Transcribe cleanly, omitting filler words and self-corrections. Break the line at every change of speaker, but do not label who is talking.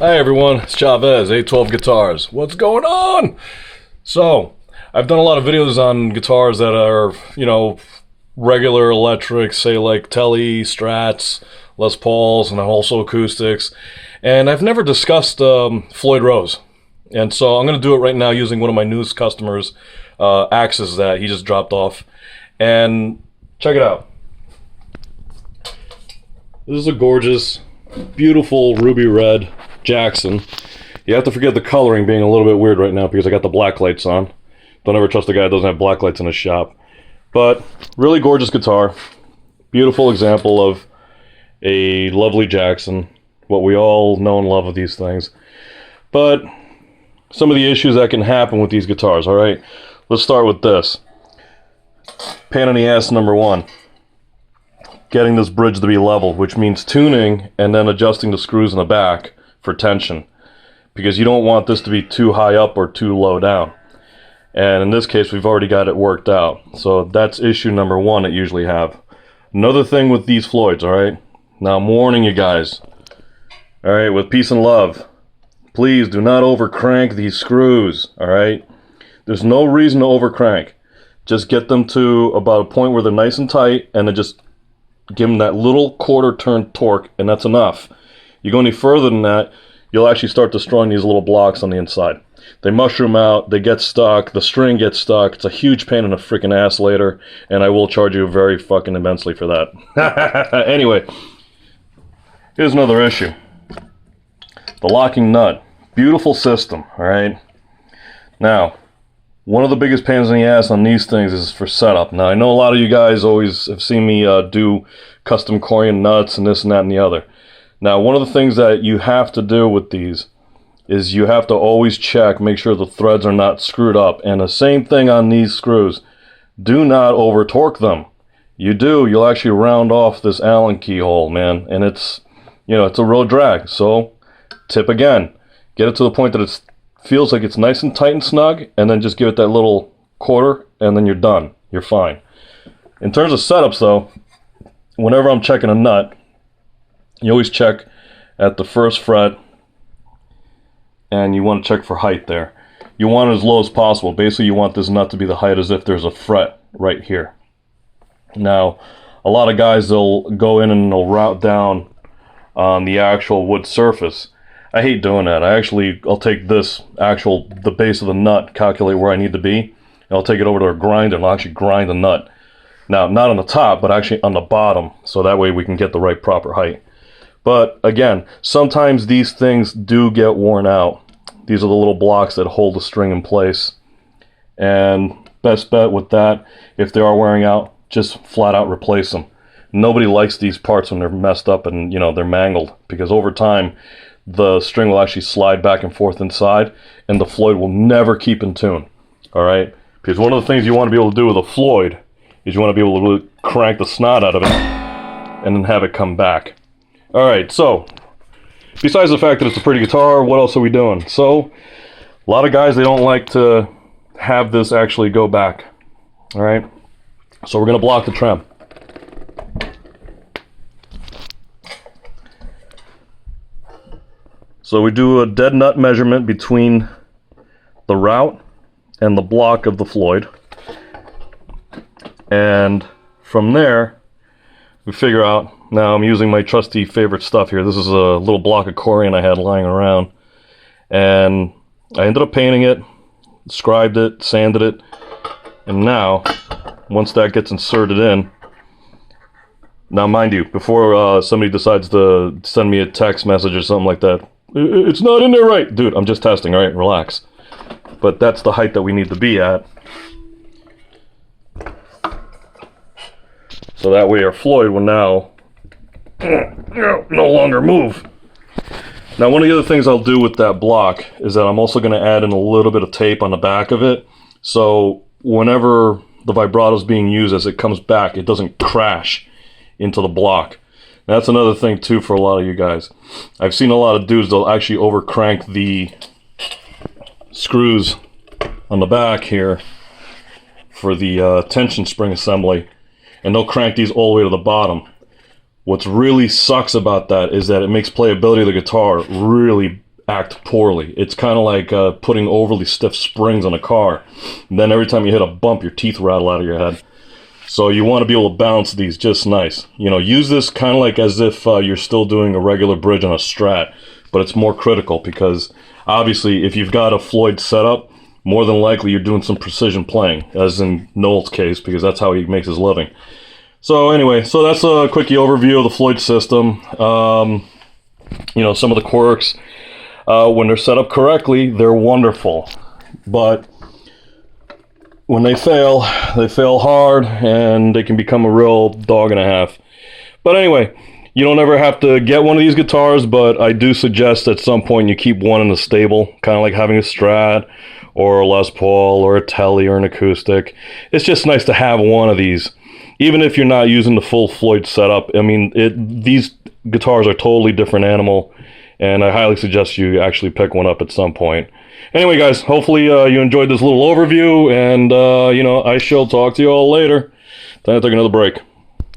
Hi everyone, it's Chavez, 812 Guitars. What's going on? So, I've done a lot of videos on guitars that are, regular electric, say like Tele, Strats, Les Pauls, and also acoustics. And I've never discussed Floyd Rose. And so I'm going to do it right now using one of my newest customers' axes that he just dropped off. And check it out. This is a gorgeous, beautiful ruby red Jackson. You have to forget the coloring being a little bit weird right now because I got the black lights on. Don't ever trust a guy that doesn't have black lights in his shop. But really gorgeous guitar. Beautiful example of a lovely Jackson. What we all know and love of these things. But some of the issues that can happen with these guitars, alright? Let's start with this. Pain in the ass number one. Getting this bridge to be level, which means tuning and then adjusting the screws in the back for tension, because you don't want this to be too high up or too low down. And in this case we've already got it worked out, so that's issue number one that you usually have. Another thing with these Floyds, alright, now I'm warning you guys, alright, with peace and love, please do not over crank these screws, alright? There's no reason to over crank. Just get them to about a point where they're nice and tight, and then just give them that little quarter turn torque, and that's enough. You go any further than that, you'll actually start destroying these little blocks on the inside. They mushroom out, they get stuck, the string gets stuck, it's a huge pain in the freaking ass later, and I will charge you very fucking immensely for that. Anyway, here's another issue. The locking nut. Beautiful system, alright? Now, one of the biggest pains in the ass on these things is for setup. Now, I know a lot of you guys always have seen me do custom Corian nuts and this and that and the other. Now, one of the things that you have to do with these is you have to always check, make sure the threads are not screwed up. And the same thing on these screws. Do not over torque them. You do, you'll actually round off this Allen keyhole, man. And it's, it's a real drag. So, tip again. Get it to the point that it feels like it's nice and tight and snug, and then just give it that little quarter, and then you're done. You're fine. In terms of setups, though, whenever I'm checking a nut, you always check at the first fret, and you want to check for height there. You want it as low as possible. Basically, you want this nut to be the height as if there's a fret right here. Now, a lot of guys, they'll go in and they'll route down on the actual wood surface. I hate doing that. I'll take the base of the nut, calculate where I need to be, and I'll take it over to a grinder and I'll actually grind the nut. Now, not on the top, but actually on the bottom, so that way we can get the right proper height. But again, sometimes these things do get worn out. These are the little blocks that hold the string in place. And best bet with that, if they are wearing out, just flat out replace them. Nobody likes these parts when they're messed up and they're mangled, because over time the string will actually slide back and forth inside, and the Floyd will never keep in tune. Alright? Because one of the things you want to be able to do with a Floyd is you want to be able to really crank the snot out of it and then have it come back. Alright, so besides the fact that it's a pretty guitar, what else are we doing? So, a lot of guys, they don't like to have this actually go back. Alright? So we're going to block the trem. So we do a dead nut measurement between the route and the block of the Floyd. And from there, we figure out, now I'm using my trusty favorite stuff here. This is a little block of Corian I had lying around. And I ended up painting it, scribed it, sanded it. And now, once that gets inserted in, now mind you, before somebody decides to send me a text message or something like that, it's not in there right. Dude, I'm just testing, alright? Relax. But that's the height that we need to be at. So that way our Floyd will now no longer move. Now, one of the other things I'll do with that block is that I'm also going to add in a little bit of tape on the back of it. So whenever the vibrato is being used, as it comes back, it doesn't crash into the block. That's another thing too for a lot of you guys. I've seen a lot of dudes, they'll actually over crank the screws on the back here for the tension spring assembly, and they'll crank these all the way to the bottom. What's really sucks about that is that it makes playability of the guitar really act poorly. It's kind of like putting overly stiff springs on a car. And then every time you hit a bump, your teeth rattle out of your head. So you want to be able to balance these just nice. You know, use this kind of like as if you're still doing a regular bridge on a Strat, but it's more critical because obviously if you've got a Floyd setup, more than likely you're doing some precision playing, as in Noel's case, because that's how he makes his living. So anyway, so that's a quickie overview of the Floyd system. You know, some of the quirks, when they're set up correctly, they're wonderful. But when they fail hard, and they can become a real dog and a half. But anyway, you don't ever have to get one of these guitars, but I do suggest at some point you keep one in the stable, kind of like having a Strat, or a Les Paul, or a Tele, or an acoustic. It's just nice to have one of these, even if you're not using the full Floyd setup. I mean, these guitars are a totally different animal, and I highly suggest you actually pick one up at some point. Anyway, guys, hopefully you enjoyed this little overview, and, you know, I shall talk to you all later. Time to take another break.